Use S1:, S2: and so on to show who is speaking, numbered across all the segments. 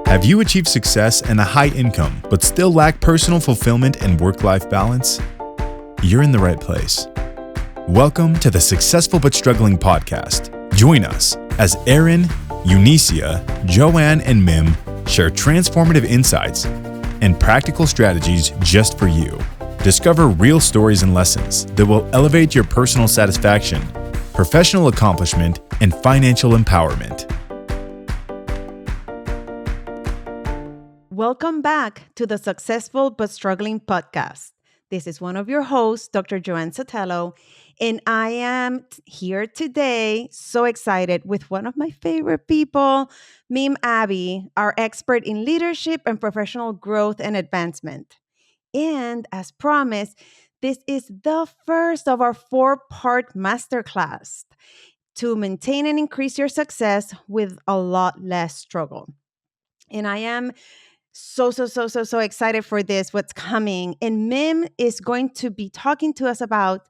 S1: Have you achieved success and a high income, but still lack personal fulfillment and work-life balance? You're in the right place. Welcome to the Successful But Struggling podcast. Join us as Erin, Eunicia, Joanne, and Mim share transformative insights and practical strategies just for you. Discover real stories and lessons that will elevate your personal satisfaction, professional accomplishment, and financial empowerment.
S2: Welcome back to the Successful But Struggling podcast. This is one of your hosts, Dr. Joanne Sotelo, and I am here today so excited with one of my favorite people, Mim Abby, our expert in leadership and professional growth and advancement. And as promised, this is the first of our 4-part masterclass to maintain and increase your success with a lot less struggle. And I am so excited for this, what's coming. And Mim is going to be talking to us about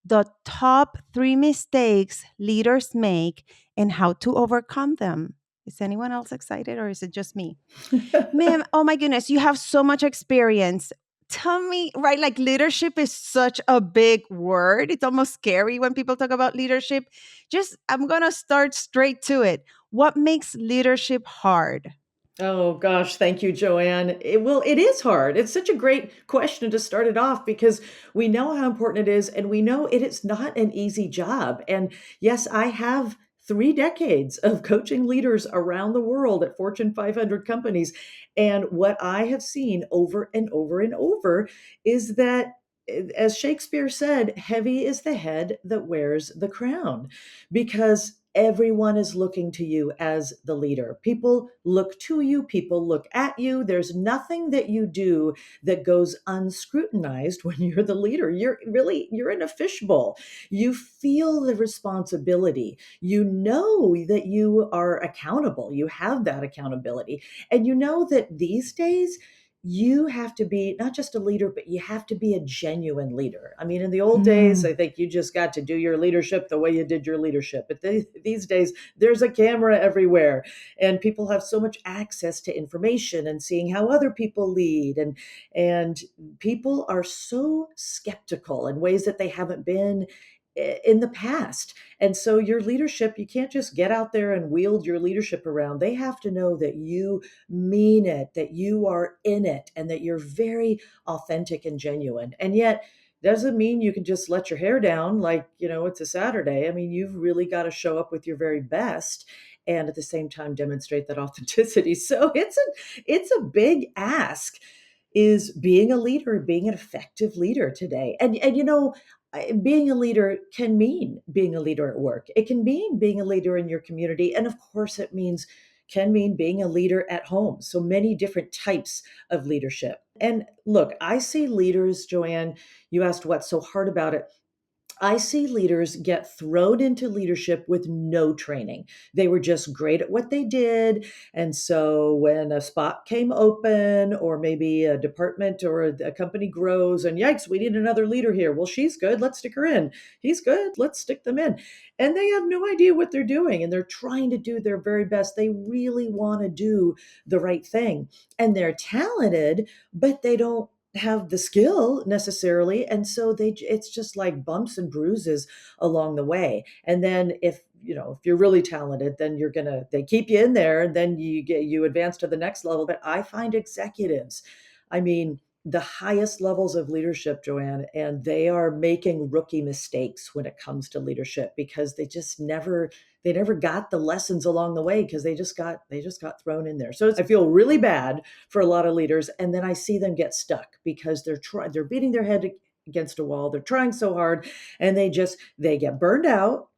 S2: the top 3 mistakes leaders make and how to overcome them. Is anyone else excited or is it just me? Mim, oh my goodness, you have so much experience. Tell me, right? Like leadership is such a big word. It's almost scary when people talk about leadership. I'm going to start straight to it. What makes leadership hard?
S3: Oh gosh, thank you, Joanne. It is hard. It's such a great question to start it off because we know how important it is and we know it is not an easy job. And yes, I have 3 decades of coaching leaders around the world at Fortune 500 companies. And what I have seen over and over and over is that, as Shakespeare said, heavy is the head that wears the crown, because everyone is looking to you as the leader. People look to you, people look at you. There's nothing that you do that goes unscrutinized when you're the leader. You're in a fishbowl. You feel the responsibility. You know that you are accountable. You have that accountability. And you know that these days you have to be not just a leader, but you have to be a genuine leader. I mean, in the old days, I think you just got to do your leadership the way you did your leadership. But these days, there's a camera everywhere, and people have so much access to information and seeing how other people lead. And people are so skeptical in ways that they haven't been in the past. And so your leadership, you can't just get out there and wield your leadership around. They have to know that you mean it, that you are in it, and that you're very authentic and genuine. And yet, doesn't mean you can just let your hair down like, it's a Saturday. I mean, you've really got to show up with your very best and at the same time demonstrate that authenticity. So it's a big ask, is being a leader, being an effective leader today. And being a leader can mean being a leader at work. It can mean being a leader in your community. And of course, can mean being a leader at home. So many different types of leadership. And look, I see leaders, Joanne, you asked what's so hard about it. I see leaders get thrown into leadership with no training. They were just great at what they did. And so when a spot came open, or maybe a department or a company grows, and yikes, we need another leader here. Well, she's good. Let's stick her in. He's good. Let's stick them in. And they have no idea what they're doing. And they're trying to do their very best. They really want to do the right thing. And they're talented, but they don't have the skill necessarily, and so it's just like bumps and bruises along the way. And then if you're really talented, then they keep you in there, and then you advance to the next level. But I find executives, I mean, the highest levels of leadership, Joanne, and they are making rookie mistakes when it comes to leadership, because they never got the lessons along the way, because they just got thrown in there. So I feel really bad for a lot of leaders, and then I see them get stuck because they're beating their head against a wall. They're trying so hard, and they get burned out.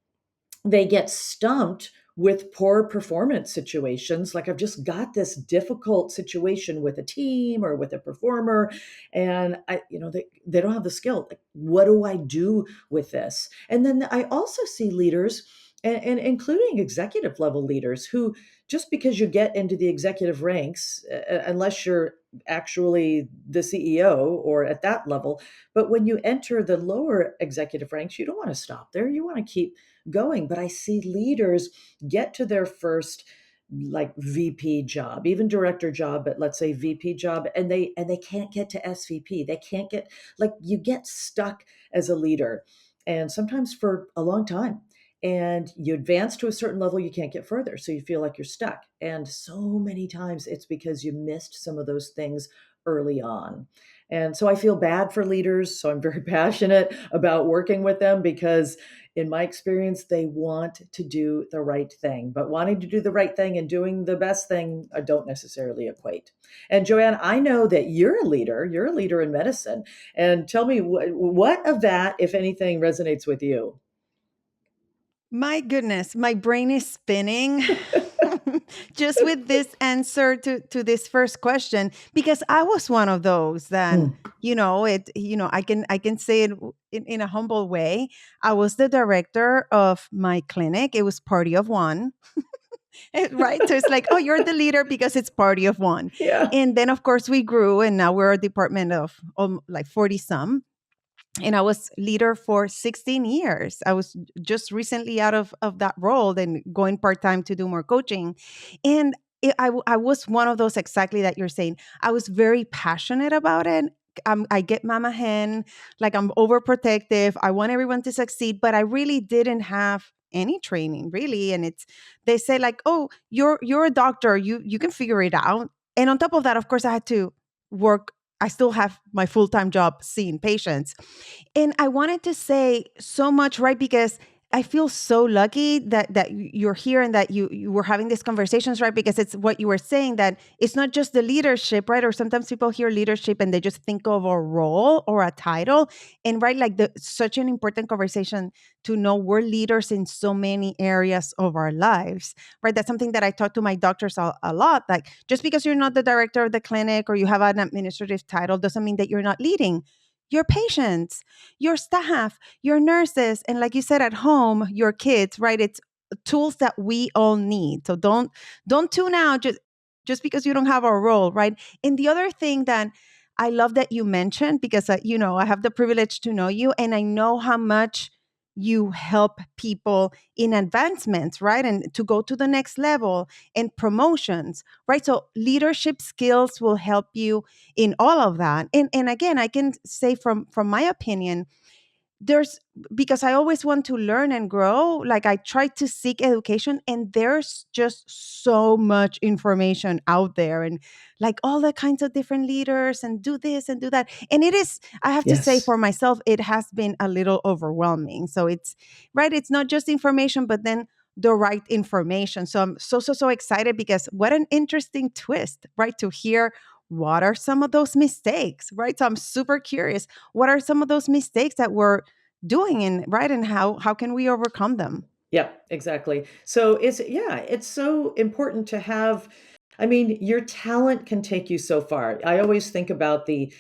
S3: They get stumped with poor performance situations. Like, I've just got this difficult situation with a team or with a performer, and they don't have the skill. Like, what do I do with this? And then I also see leaders, and including executive level leaders, who, just because you get into the executive ranks, unless you're actually the CEO or at that level, but when you enter the lower executive ranks, you don't want to stop there. You want to keep going. But I see leaders get to their first like VP job, even director job, but let's say VP job, and they can't get to SVP. They can't get, like, you get stuck as a leader, and sometimes for a long time. And you advance to a certain level, you can't get further. So you feel like you're stuck. And so many times it's because you missed some of those things early on. And so I feel bad for leaders. So I'm very passionate about working with them because, in my experience, they want to do the right thing. But wanting to do the right thing and doing the best thing don't necessarily equate. And Joanne, I know that you're a leader. You're a leader in medicine. And tell me what of that, if anything, resonates with you?
S2: My goodness, my brain is spinning just with this answer to this first question, because I was one of those that,
S3: Mm.
S2: I can say it in a humble way. I was the director of my clinic. It was party of one. Right? So it's like, oh, you're the leader because it's party of one.
S3: Yeah.
S2: And then, of course, we grew, and now we're a department of like 40 some. And I was leader for 16 years. I was just recently out of that role and going part time to do more coaching. And I was one of those exactly that you're saying. I was very passionate about it. I get mama hen, like I'm overprotective. I want everyone to succeed, but I really didn't have any training really. And they say like, oh, you're a doctor, you can figure it out. And on top of that, of course, I had to work. I still have my full-time job seeing patients. And I wanted to say so much, right? Because I feel so lucky that you're here and that you were having these conversations, right? Because it's what you were saying, that it's not just the leadership, right? Or sometimes people hear leadership and they just think of a role or a title. And right, like such an important conversation to know we're leaders in so many areas of our lives, right? That's something that I talk to my doctors a lot. Like, just because you're not the director of the clinic or you have an administrative title doesn't mean that you're not leading your patients, your staff, your nurses, and like you said, at home, your kids, right? It's tools that we all need. So don't tune out just because you don't have a role, right? And the other thing that I love that you mentioned, because I have the privilege to know you, and I know how much you help people in advancements, right? And to go to the next level and promotions, right? So leadership skills will help you in all of that. And again, I can say from my opinion, there's because I always want to learn and grow, like I try to seek education, and there's just so much information out there, and like all the kinds of different leaders, and do this and do that. And it is, I have to say,
S3: Yes.
S2: for myself, it has been a little overwhelming. So it's right, it's not just information, but then the right information. So I'm so excited, because what an interesting twist, right? To hear what are some of those mistakes, right? So I'm super curious. What are some of those mistakes that we're doing, and right, and how can we overcome them?
S3: Yeah, exactly. So it's so important to have, I mean, your talent can take you so far. I always think about the,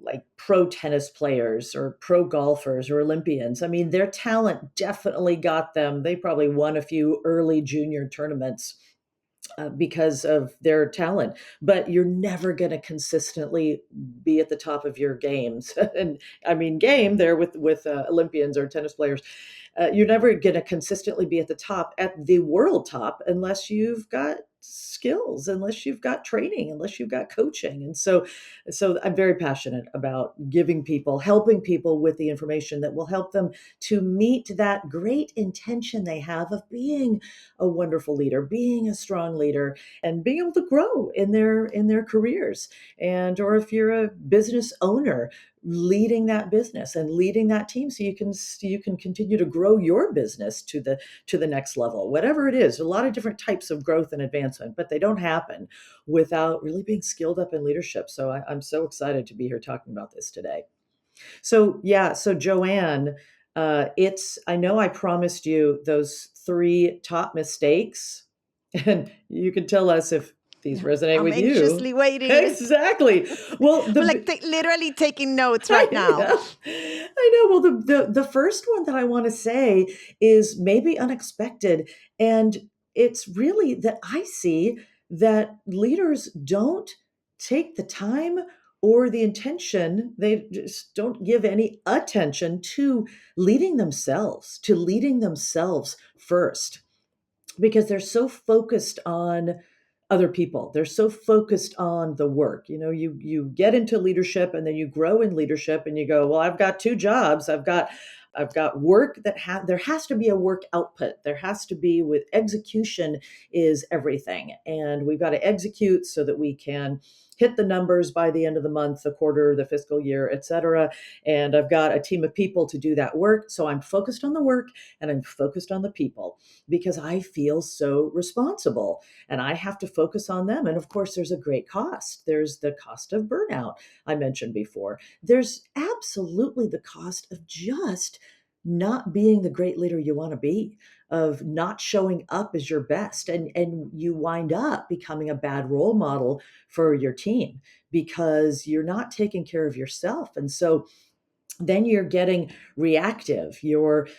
S3: like, pro tennis players or pro golfers or Olympians. I mean, their talent definitely got them. They probably won a few early junior tournaments because of their talent, but you're never going to consistently be at the top of your games. And I mean, game there with Olympians or tennis players. You're never going to consistently be at the top, at the world top, unless you've got skills, unless you've got training, unless you've got coaching. And so I'm very passionate about giving people, helping people with the information that will help them to meet that great intention they have of being a wonderful leader, being a strong leader, and being able to grow in their careers. And or if you're a business owner, leading that business and leading that team, so you can continue to grow your business to the next level, whatever it is. A lot of different types of growth and advancement, but they don't happen without really being skilled up in leadership. So I'm so excited to be here talking about this today. So yeah, so Joanne, it's, I know I promised you those three top mistakes, and you can tell us if these
S2: Yeah,
S3: resonate
S2: I'm
S3: with you.
S2: anxiously waiting.
S3: Exactly. Well,
S2: I'm like literally taking notes right now.
S3: yeah, I know. Well, the first one that I want to say is maybe unexpected, and it's really that I see that leaders don't take the time or the intention. They just don't give any attention to leading themselves first. because they're so focused on other people. They're so focused on the work. You get into leadership and then you grow in leadership and you go, well, I've got two jobs. I've got work there has to be a work output. There has to be, with execution is everything. And we've got to execute so that we can hit the numbers by the end of the month, the quarter, the fiscal year, et cetera. And I've got a team of people to do that work. So I'm focused on the work and I'm focused on the people because I feel so responsible and I have to focus on them. And of course, there's a great cost. There's the cost of burnout I mentioned before. There's absolutely the cost of just not being the great leader you want to be, of not showing up as your best. And you wind up becoming a bad role model for your team because you're not taking care of yourself. And so then you're getting reactive. You're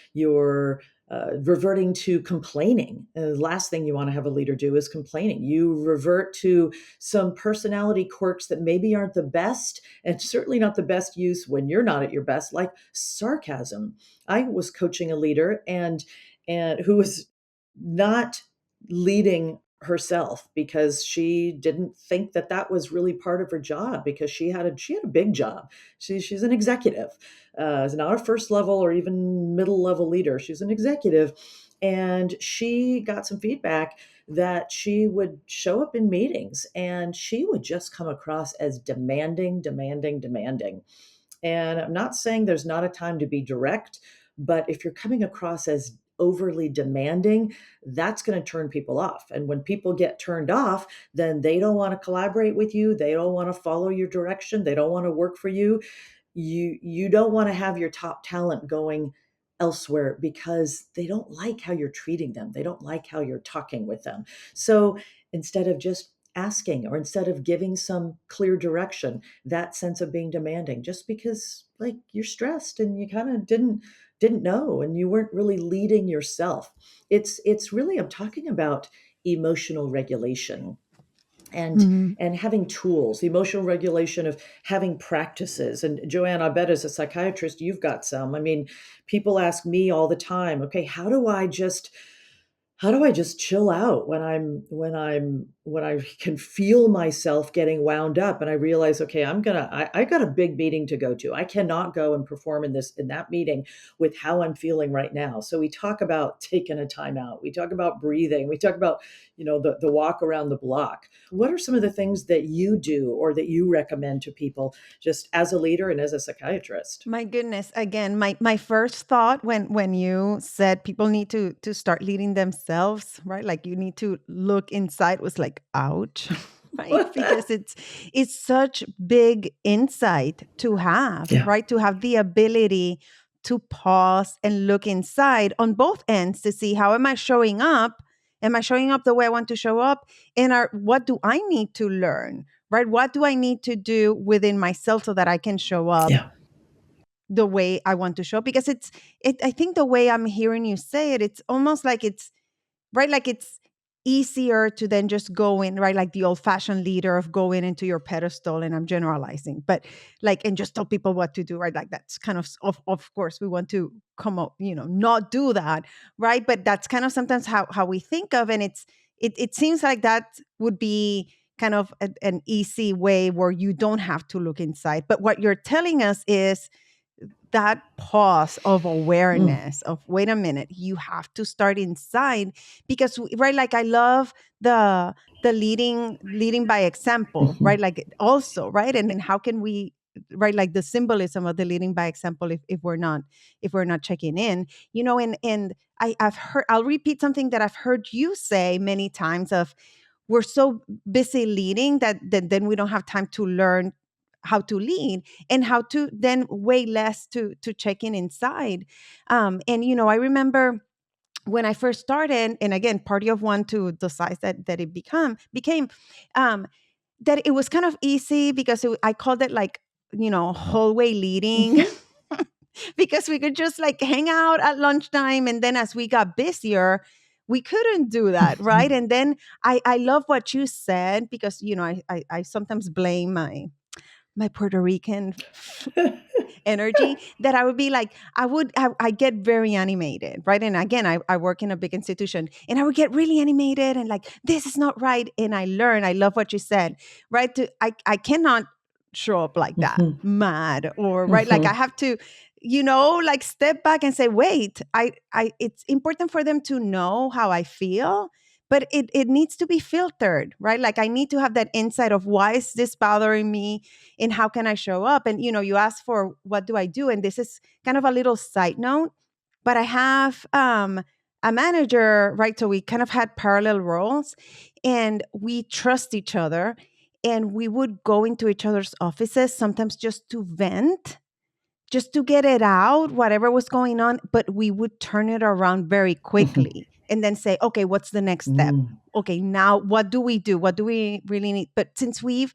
S3: reverting to complaining. The last thing you want to have a leader do is complaining. You revert to some personality quirks that maybe aren't the best, and certainly not the best use when you're not at your best, like sarcasm. I was coaching a leader and who was not leading herself because she didn't think that that was really part of her job, because she had a big job. She's an executive. Is not a first level or even middle level leader. She's an executive. And she got some feedback that she would show up in meetings and she would just come across as demanding, demanding, demanding. And I'm not saying there's not a time to be direct, but if you're coming across as overly demanding, that's going to turn people off. And when people get turned off, then they don't want to collaborate with you. They don't want to follow your direction. They don't want to work for you. You don't want to have your top talent going elsewhere because they don't like how you're treating them. They don't like how you're talking with them. So instead of just asking, or instead of giving some clear direction, that sense of being demanding, just because like you're stressed and you kind of didn't know and you weren't really leading yourself. It's really, I'm talking about emotional regulation and
S2: Mhm.
S3: and having tools, the emotional regulation of having practices. And Joanne, I bet as a psychiatrist you've got some. I mean, people ask me all the time, okay, how do I just chill out when I can feel myself getting wound up and I realize, okay, I got a big meeting to go to. I cannot go and perform in that meeting with how I'm feeling right now. So we talk about taking a time out. We talk about breathing. We talk about, the walk around the block. What are some of the things that you do or that you recommend to people just as a leader and as a psychiatrist?
S2: My goodness. Again, my first thought when you said people need to start leading themselves, right? Like you need to look inside, was like, ouch. Right? Because it's such big insight to have,
S3: Yeah.
S2: right? To have the ability to pause and look inside on both ends to see, how am I showing up? Am I showing up the way I want to show up? And what do I need to learn? Right? What do I need to do within myself so that I can show up
S3: Yeah.
S2: the way I want to show up? Because I think the way I'm hearing you say it, it's almost like it's right, like it's easier to then just go in, right? Like the old fashioned leader of going into your pedestal, and I'm generalizing, but like, and just tell people what to do, right? Like that's kind of course we want to come up, not do that, right? But that's kind of sometimes how we think of, and it seems like that would be kind of an easy way where you don't have to look inside. But what you're telling us is that pause of
S3: Mm.
S2: awareness of, wait a minute, you have to start inside. Because right, like I love the leading by example,
S3: Mhm.
S2: right? Like also, right? And then how can we, right, like the symbolism of the leading by example, if we're not checking in, and I've heard, I'll repeat something that I've heard you say many times of, we're so busy leading that then we don't have time to learn how to lead, and how to then way less to check in inside. And I remember when I first started, and again, party of one to the size that it became, um, that it was kind of easy because I called it like, hallway leading.
S3: Mhm.
S2: Because we could just like hang out at lunchtime, and then as we got busier, we couldn't do that, right?
S3: Mhm.
S2: And then I love what you said, because I sometimes blame my Puerto Rican energy, that I would be like, I get very animated, right? And again, I work in a big institution, and I would get really animated and like, this is not right. And I love what you said, right? I cannot show up like that,
S3: Mhm.
S2: mad, or right. Like I
S3: Mhm.
S2: have to, like step back and say, wait, it's important for them to know how I feel, but it needs to be filtered, right? Like I need to have that insight of, why is this bothering me, and how can I show up? And you ask for, what do I do? And this is kind of a little side note, but I have a manager, right? So we kind of had parallel roles, and we trust each other, and we would go into each other's offices sometimes just to vent, just to get it out, whatever was going on, but we would turn it around very quickly and then say, okay, what's the next step?
S3: Mm.
S2: Okay, now what do we do? What do we really need? But since we've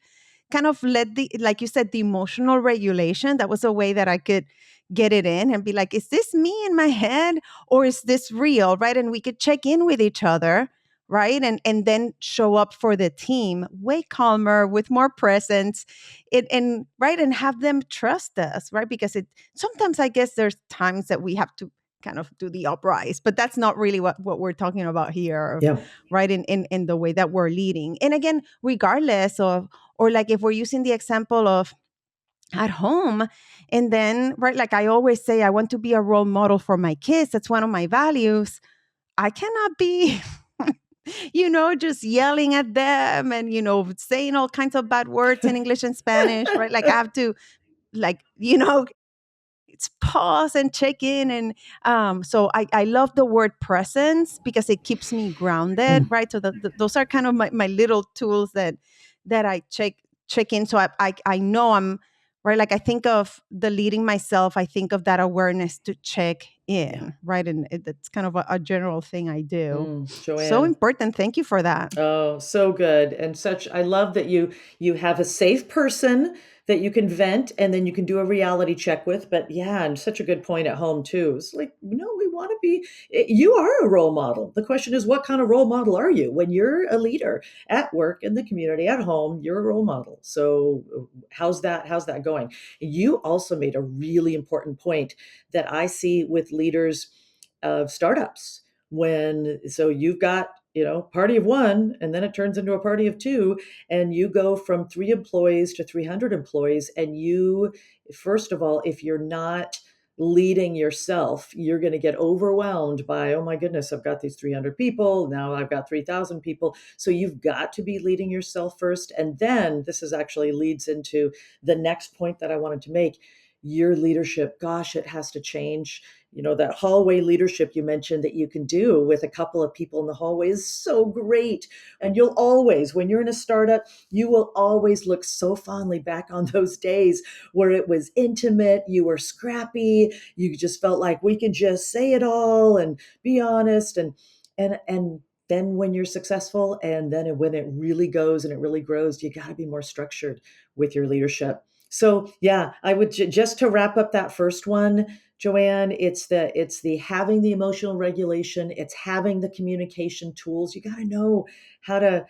S2: kind of let like you said, the emotional regulation, that was a way that I could get it in and be like, is this me in my head, or is this real? Right. And we could check in with each other, right. And then show up for the team way calmer, with more presence, and right, and have them trust us, right? Because sometimes, I guess, there's times that we have to kind of do the uprise, but that's not really what we're talking about here, of
S3: Yeah.
S2: right, in the way that we're leading. And again, regardless of, or like if we're using the example of at home, and then right, like I always say, I want to be a role model for my kids. That's one of my values. I cannot be just yelling at them and, saying all kinds of bad words in English and Spanish, right? Like I have to, like, it's pause and check in. And so I love the word presence, because it keeps me grounded,
S3: Mm.
S2: right? So those are kind of my little tools that I check in. So I know I'm right. Like I think of the leading myself, I think of that awareness to check
S3: Yeah.
S2: in, right? And it's kind of a general thing I do. So
S3: Joanne.
S2: important. Thank you for that.
S3: Oh, so good. And such, I love that you have a safe person that you can vent and then you can do a reality check with. But yeah, and such a good point at home too. It's like, we want to be, you are a role model. The question is, what kind of role model are you when you're a leader at work, in the community, at home? You're a role model. So how's that going? You also made a really important point that I see with leaders of startups. So you've got, party of one, and then it turns into a party of two, and you go from 3 employees to 300 employees. And you, first of all, if you're not leading yourself, you're going to get overwhelmed by, oh my goodness, I've got these 300 people. Now I've got 3,000 people. So you've got to be leading yourself first. And then this is actually leads into the next point that I wanted to make. Your leadership, gosh, it has to change. That hallway leadership you mentioned that you can do with a couple of people in the hallway is so great. And you'll always, when you're in a startup, you will always look so fondly back on those days where it was intimate, you were scrappy, you just felt like we could just say it all and be honest. And then when you're successful, and then when it really goes and it really grows, you got to be more structured with your leadership. So yeah, I would just to wrap up that first one, Joanne, it's the having the emotional regulation, it's having the communication tools. You got to know how to,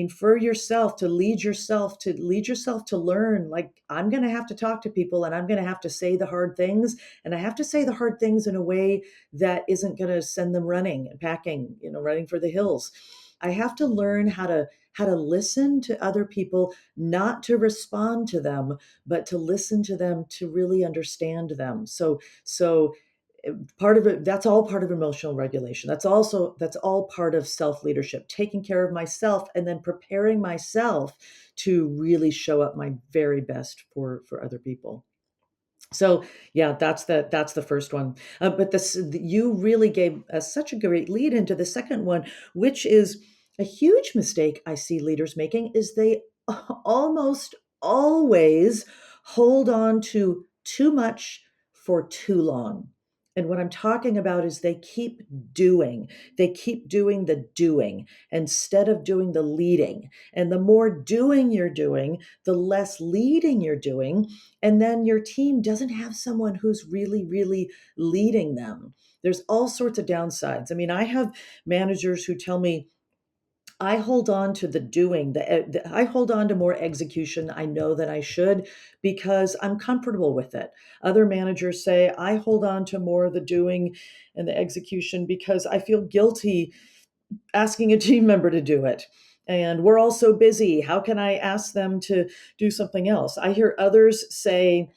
S3: for yourself, to lead yourself, to learn. Like, I'm going to have to talk to people, and I'm going to have to say the hard things, and I have to say the hard things in a way that isn't going to send them running and packing, running for the hills. I have to learn how to listen to other people, not to respond to them, but to listen to them, to really understand them. So part of it, that's all part of emotional regulation. That's all part of self leadership, taking care of myself and then preparing myself to really show up my very best for other people. So yeah, that's the first one. But you really gave us such a great lead into the second one, which is a huge mistake I see leaders making, is they almost always hold on to too much for too long. And what I'm talking about is they keep doing the doing instead of doing the leading. And the more doing you're doing, the less leading you're doing, and then your team doesn't have someone who's really, really leading them. There's all sorts of downsides. I have managers who tell me, I hold on to the doing. I hold on to more execution I know that I should because I'm comfortable with it. Other managers say I hold on to more of the doing and the execution because I feel guilty asking a team member to do it. And we're all so busy. How can I ask them to do something else? I hear others say,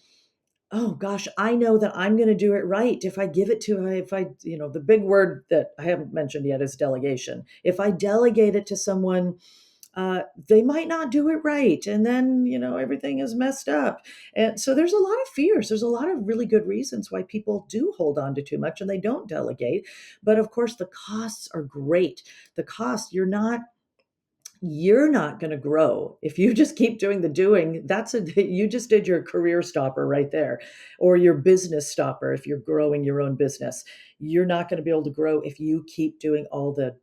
S3: oh gosh, I know that I'm going to do it right if I give it to, if I, the big word that I haven't mentioned yet is delegation. If I delegate it to someone, they might not do it right. And then, everything is messed up. And so there's a lot of fears. There's a lot of really good reasons why people do hold on to too much and they don't delegate. But of course, the costs are great. The cost, you're not going to grow if you just keep doing the doing. You just did your career stopper right there, or your business stopper. If you're growing your own business, you're not going to be able to grow if you keep doing all the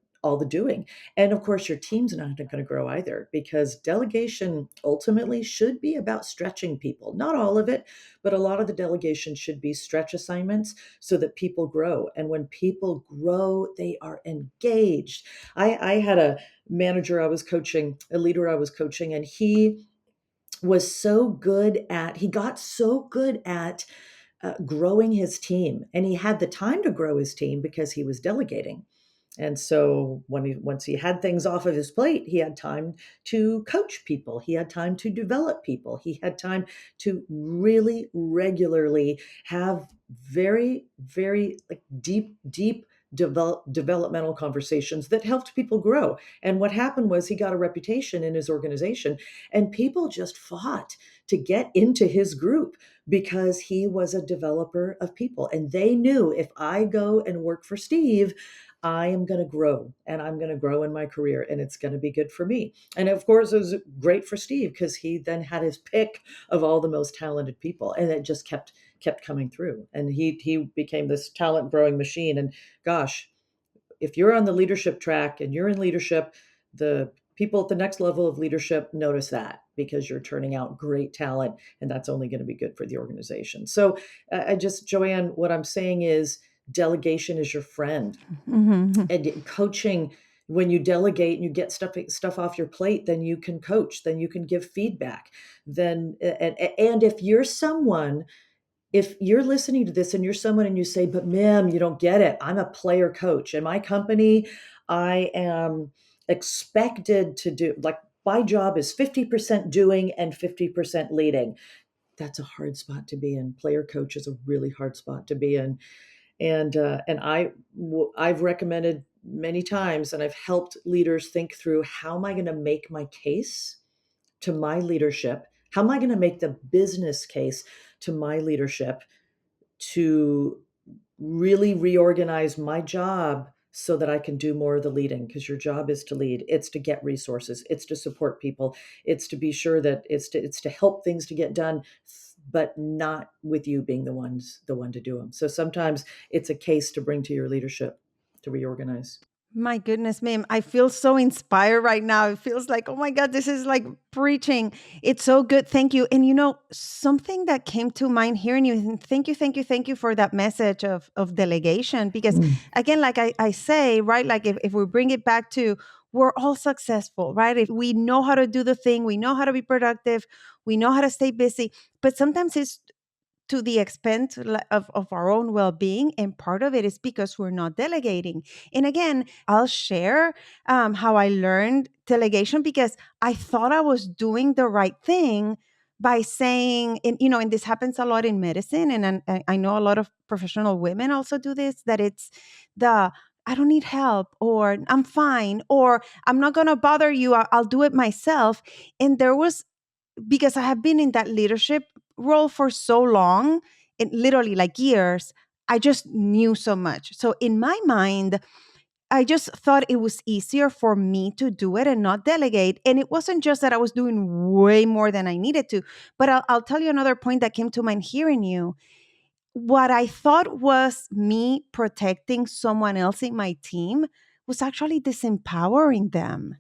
S3: doing. And of course your team's not going to grow either, because delegation ultimately should be about stretching people. Not all of it, but a lot of the delegation should be stretch assignments so that people grow. And when people grow, they are engaged. I had a manager I was coaching, a leader I was coaching, and he got so good at growing his team, and he had the time to grow his team because he was delegating. And so once he had things off of his plate, he had time to coach people. He had time to develop people. He had time to really regularly have very, very like deep developmental conversations that helped people grow. And what happened was he got a reputation in his organization, and people just fought to get into his group because he was a developer of people. And they knew, if I go and work for Steve, I am going to grow, and I'm going to grow in my career, and it's going to be good for me. And of course, it was great for Steve because he then had his pick of all the most talented people, and it just kept coming through. And he became this talent growing machine. And gosh, if you're on the leadership track and you're in leadership, the people at the next level of leadership notice that, because you're turning out great talent, and that's only going to be good for the organization. So Joanne, what I'm saying is delegation is your friend.
S2: Mm-hmm.
S3: And coaching, when you delegate and you get stuff off your plate, then you can coach, then you can give feedback. Then and if you're listening to this and you're someone and you say, but ma'am, you don't get it. I'm a player coach. In my company, I am expected to do, like, my job is 50% doing and 50% leading. That's a hard spot to be in. Player coach is a really hard spot to be in. I've recommended many times, and I've helped leaders think through, how am I going to make my case to my leadership? How am I going to make the business case to my leadership to really reorganize my job so that I can do more of the leading? Because your job is to lead. It's to get resources. It's to support people. It's to be sure that it's to help things to get done, but not with you being the one to do them. So sometimes it's a case to bring to your leadership to reorganize.
S2: My goodness, ma'am. I feel so inspired right now. It feels like, oh my God, this is like preaching. It's so good. Thank you. And something that came to mind hearing you, and thank you for that message of delegation. Because again, like I say, right, like if we bring it back to, we're all successful, right? If we know how to do the thing, we know how to be productive, we know how to stay busy, but sometimes it's to the expense of our own well-being, and part of it is because we're not delegating. And again, I'll share how I learned delegation, because I thought I was doing the right thing by saying, and this happens a lot in medicine, and I know a lot of professional women also do this, that it's the, I don't need help, or I'm fine, or I'm not going to bother you, I'll do it myself. And there was, because I have been in that leadership role for so long, it literally like years, I just knew so much. So in my mind, I just thought it was easier for me to do it and not delegate. And it wasn't just that I was doing way more than I needed to, but I'll tell you another point that came to mind hearing you. What I thought was me protecting someone else in my team was actually disempowering them,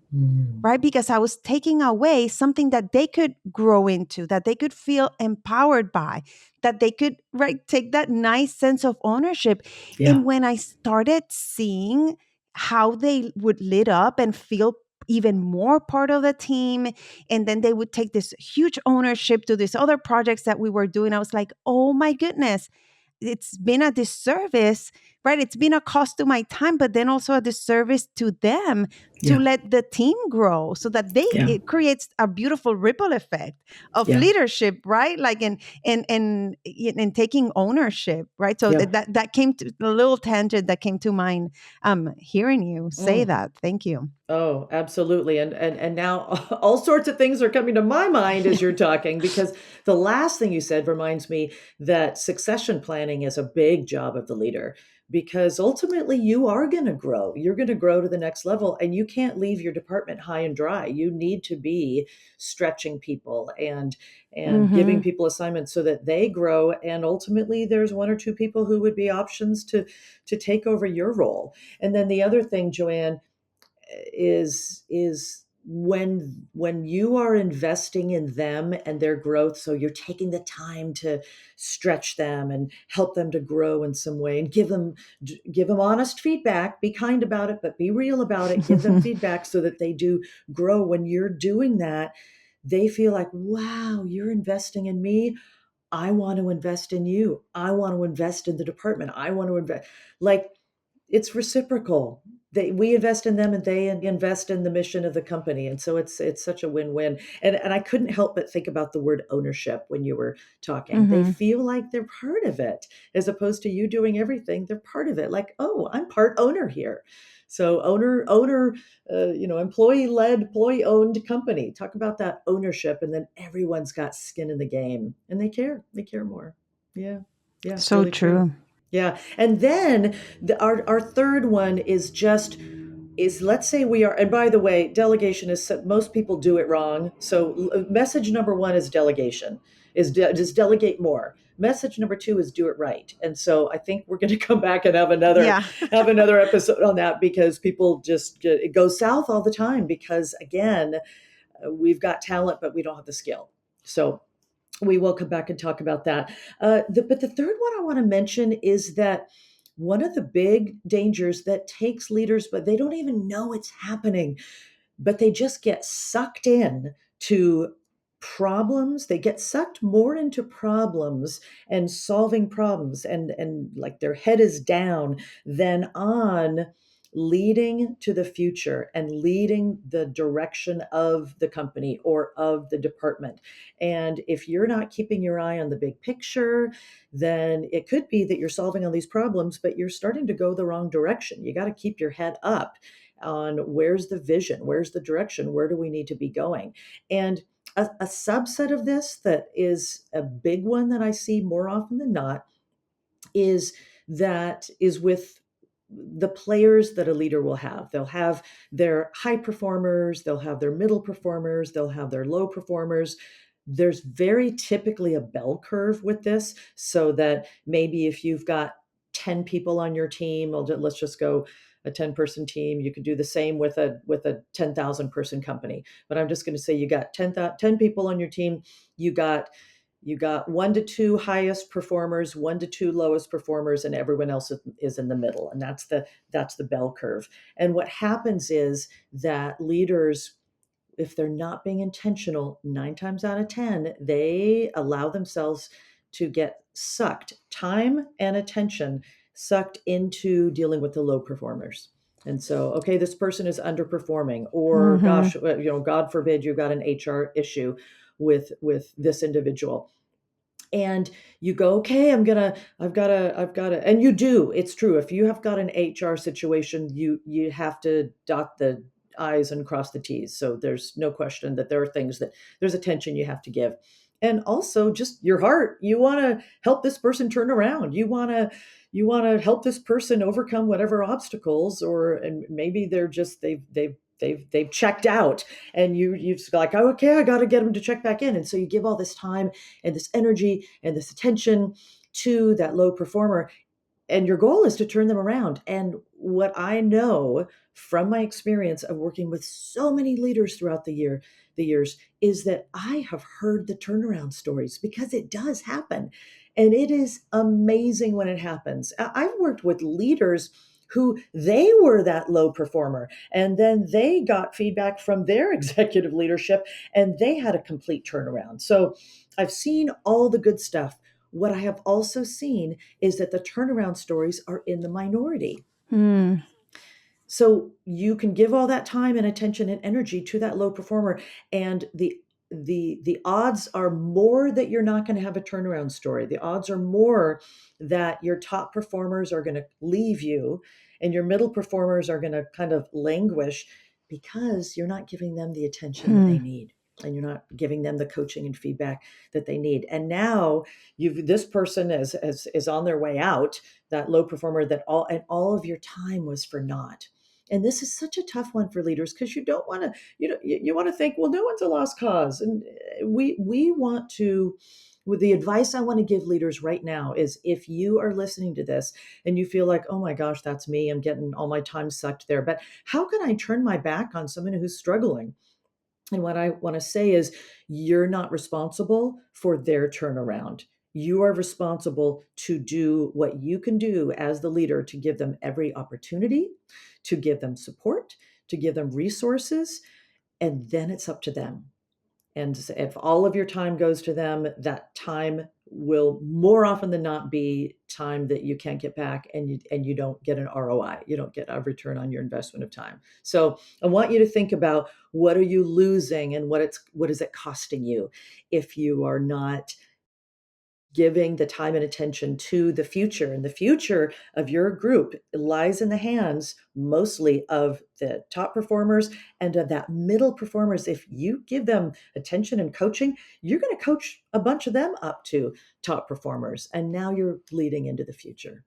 S2: right? Because I was taking away something that they could grow into, that they could feel empowered by, that they could, right, take that nice sense of ownership.
S3: Yeah.
S2: And when I started seeing how they would lit up and feel even more part of the team. And then they would take this huge ownership to these other projects that we were doing. I was like, oh my goodness, it's been a disservice, right? It's been a cost to my time, but then also a disservice to them to
S3: Yeah.
S2: let the team grow so that
S3: Yeah.
S2: it creates a beautiful ripple effect of
S3: Yeah.
S2: leadership, right? Like in taking ownership, right? So
S3: Yeah.
S2: that came to a little tangent that came to mind hearing you say
S3: Mm.
S2: that. Thank you.
S3: Oh, absolutely. And now all sorts of things are coming to my mind as you're talking, because the last thing you said reminds me that succession planning is a big job of the leader, because ultimately you are going to grow. You're going to grow to the next level, and you can't leave your department high and dry. You need to be stretching people and giving
S2: Mm-hmm.
S3: people assignments so that they grow, and ultimately there's one or two people who would be options to take over your role. And then the other thing, Joanne, is when you are investing in them and their growth, so you're taking the time to stretch them and help them to grow in some way, and give them honest feedback. Be kind about it, but be real about it. Give them feedback so that they do grow. When you're doing that, they feel like, wow, you're investing in me. I want to invest in you. I want to invest in the department. I want to invest. Like, it's reciprocal. We invest in them and they invest in the mission of the company. And so it's such a win-win. And I couldn't help but think about the word ownership when you were talking. They
S2: Mm-hmm.
S3: feel like they're part of it, as opposed to you doing everything. They're part of it. Like, oh, I'm part owner here. So owner, employee-led, employee-owned company. Talk about that ownership, and then everyone's got skin in the game, and they care. They care more. Yeah, yeah,
S2: So
S3: really true.
S2: true.
S3: Yeah. And then our third one is let's say we are, and by the way, delegation is, most people do it wrong. So message number one is delegation, just delegate more. Message number two is do it right. And so I think we're going to come back and
S2: Yeah.
S3: have another episode on that, because people just it goes south all the time, because again, we've got talent, but we don't have the skill. So we will come back and talk about that. But the third one I want to mention is that one of the big dangers that takes leaders, but they don't even know it's happening, but they just get sucked in to problems. They get sucked more into problems and solving problems, and like their head is down than on leading to the future and leading the direction of the company or of the department. And if you're not keeping your eye on the big picture, then it could be that you're solving all these problems, but you're starting to go the wrong direction. You got to keep your head up on where's the vision, where's the direction, where do we need to be going. And a subset of this that is a big one that I see more often than not is with the players that a leader will have. They'll have their high performers, they'll have their middle performers, they'll have their low performers. There's very typically a bell curve with this, so that maybe if you've got 10 people on your team, let's just go a 10-person team. You could do the same with a 10,000 person company. But I'm just going to say you got 10 people on your team. You got 1 to 2 highest performers, 1 to 2 lowest performers, and everyone else is in the middle. And that's the bell curve. And what happens is that leaders, if they're not being intentional, 9 times out of 10, they allow themselves to get sucked, time and attention sucked into dealing with the low performers. And so, okay, this person is underperforming, or
S2: Mm-hmm.
S3: gosh, God forbid you've got an HR issue with this individual. And you go, okay, I've got to, and you do. It's true. If you have got an HR situation, you have to dot the I's and cross the T's. So there's no question that there are things that there's attention you have to give. And also just your heart. You want to help this person turn around. You want to help this person overcome whatever obstacles, and maybe they're just they've checked out, and you've like, oh, okay, I got to get them to check back in. And so you give all this time and this energy and this attention to that low performer, and your goal is to turn them around. And what I know from my experience of working with so many leaders throughout the years, is that I have heard the turnaround stories, because it does happen. And it is amazing when it happens. I've worked with leaders who they were that low performer. And then they got feedback from their executive leadership and they had a complete turnaround. So I've seen all the good stuff. What I have also seen is that the turnaround stories are in the minority.
S2: Hmm.
S3: So you can give all that time and attention and energy to that low performer, and the odds are more that you're not going to have a turnaround story. The odds are more that your top performers are going to leave you and your middle performers are going to kind of languish because you're not giving them the attention that they
S2: Hmm.
S3: need, and you're not giving them the coaching and feedback that they need. And now this person is on their way out, that low performer, that all of your time was for naught. And this is such a tough one for leaders because you don't want to, you want to think, well, no one's a lost cause. And we want to, with the advice I want to give leaders right now is, if you are listening to this and you feel like, oh my gosh, that's me, I'm getting all my time sucked there, but how can I turn my back on someone who's struggling? And what I want to say is, you're not responsible for their turnaround. You are responsible to do what you can do as the leader to give them every opportunity, to give them support, to give them resources, and then it's up to them. And if all of your time goes to them, that time will more often than not be time that you can't get back, and you don't get an ROI. You don't get a return on your investment of time. So I want you to think about, what are you losing and what is it costing you if you are not giving the time and attention to the future. And the future of your group lies in the hands mostly of the top performers and of that middle performers. If you give them attention and coaching, you're going to coach a bunch of them up to top performers. And now you're leading into the future.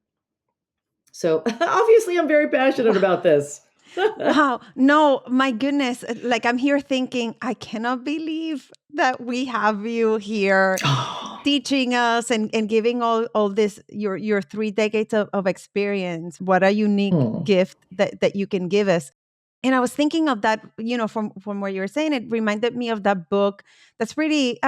S3: So obviously I'm very passionate about this.
S2: Wow. No, my goodness. Like, I'm here thinking, I cannot believe that we have you here
S3: Oh,
S2: teaching us and giving all this, your 3 decades of experience. What a unique
S3: hmm,
S2: gift that you can give us. And I was thinking of that, from what you were saying, it reminded me of that book that's pretty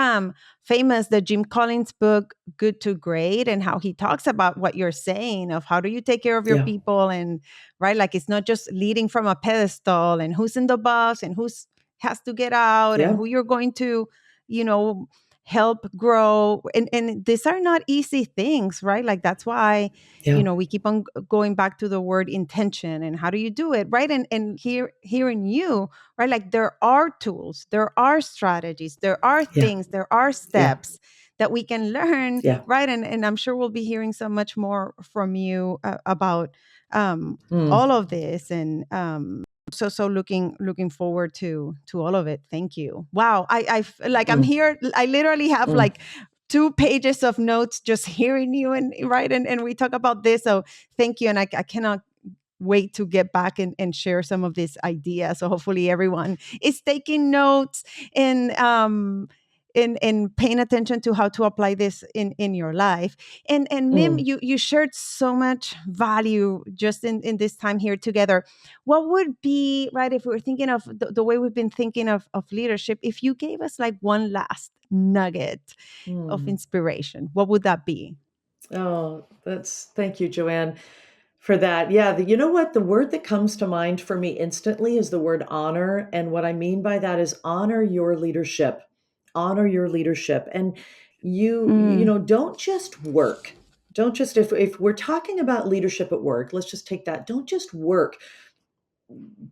S2: famous, the Jim Collins book, Good to Great, and how he talks about what you're saying of how do you take care of your
S3: yeah,
S2: people, and right, like it's not just leading from a pedestal and who's in the bus and who's has to get out and
S3: yeah,
S2: who you're going to, you know, help grow. And these are not easy things, right? Like that's why
S3: yeah,
S2: we keep on going back to the word intention and how do you do it, right? And hearing you, right, like there are tools, there are strategies, there are
S3: yeah,
S2: things, there are
S3: yeah,
S2: steps that we can learn,
S3: yeah.
S2: right? And I'm sure we'll be hearing so much more from you about
S3: Mm,
S2: all of this. And so looking forward to all of it. Thank you. Wow. Like I'm
S3: mm,
S2: here, I literally have
S3: mm,
S2: like 2 pages of notes just hearing you, and right, and we talk about this. So thank you. And I cannot wait to get back and share some of these ideas. So hopefully everyone is taking notes and and paying attention to how to apply this in your life. And Mim,
S3: mm,
S2: you shared so much value just in this time here together. What would be, right, if we were thinking of the way we've been thinking of leadership, if you gave us like one last nugget of
S3: mm.
S2: inspiration, what would that be?
S3: Oh, thank you, Joanne, for that. Yeah, you know what? The word that comes to mind for me instantly is the word honor. And what I mean by that is honor your leadership. Honor your leadership. And
S2: Mm,
S3: don't just work. Don't just, if we're talking about leadership at work, let's just take that. Don't just work.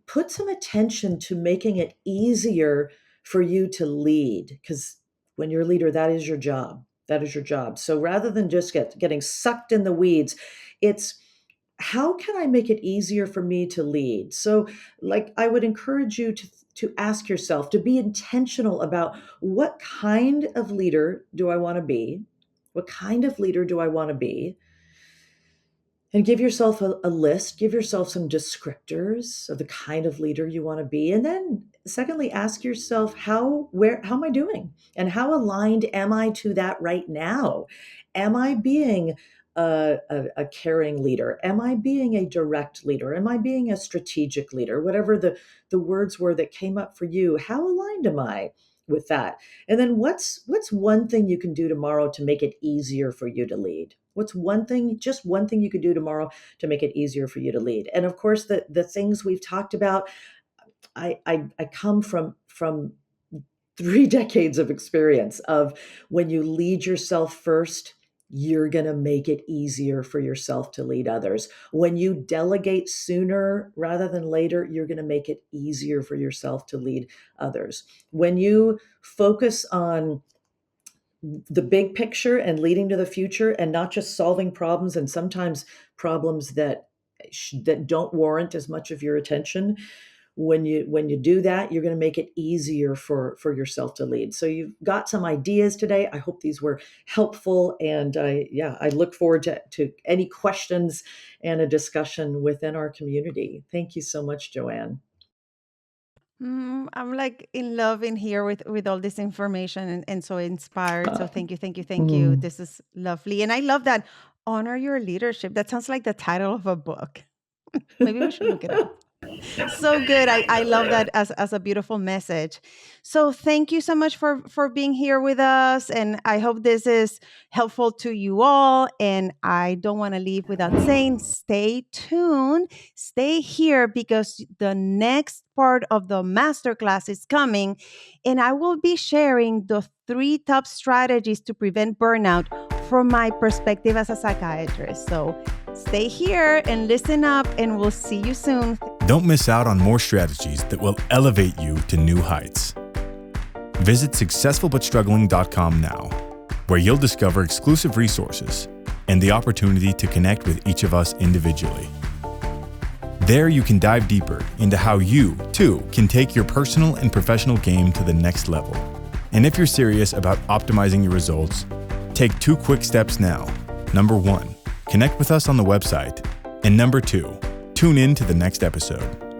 S3: Put some attention to making it easier for you to lead, because when you're a leader, that is your job. That is your job. So rather than just getting sucked in the weeds, it's, how can I make it easier for me to lead? So, like, I would encourage you to ask yourself, to be intentional about, what kind of leader do I want to be? What kind of leader do I want to be? And give yourself a list, give yourself some descriptors of the kind of leader you want to be. And then secondly, ask yourself, how am I doing? And how aligned am I to that right now? Am I being a caring leader? Am I being a direct leader? Am I being a strategic leader? Whatever the words were that came up for you, how aligned am I with that? And then what's one thing you can do tomorrow to make it easier for you to lead? What's one thing, just one thing you could do tomorrow to make it easier for you to lead? And of course, the things we've talked about, I come from 3 decades of experience of when you lead yourself first, you're going to make it easier for yourself to lead others. When you delegate sooner rather than later, you're going to make it easier for yourself to lead others. When you focus on the big picture and leading to the future and not just solving problems, and sometimes problems that don't warrant as much of your attention, when you do that, you're going to make it easier for yourself to lead. So you've got some ideas today. I hope these were helpful, and I look forward to any questions and a discussion within our community. Thank you so much, Joanne.
S2: I'm like in love in here with all this information and so inspired. So thank you, thank you, thank you.
S3: Mm.
S2: This is lovely. And I love that. Honor your leadership. That sounds like the title of a book. Maybe we should look it up. So good. I love that as a beautiful message. So thank you so much for being here with us. And I hope this is helpful to you all. And I don't want to leave without saying stay tuned, stay here, because the next part of the masterclass is coming. And I will be sharing the 3 top strategies to prevent burnout from my perspective as a psychiatrist. So stay here and listen up, and we'll see you soon.
S1: Don't miss out on more strategies that will elevate you to new heights. Visit successfulbutstruggling.com now, where you'll discover exclusive resources and the opportunity to connect with each of us individually. There you can dive deeper into how you, too, can take your personal and professional game to the next level. And if you're serious about optimizing your results, take 2 quick steps now. Number 1, connect with us on the website. And number 2, tune in to the next episode.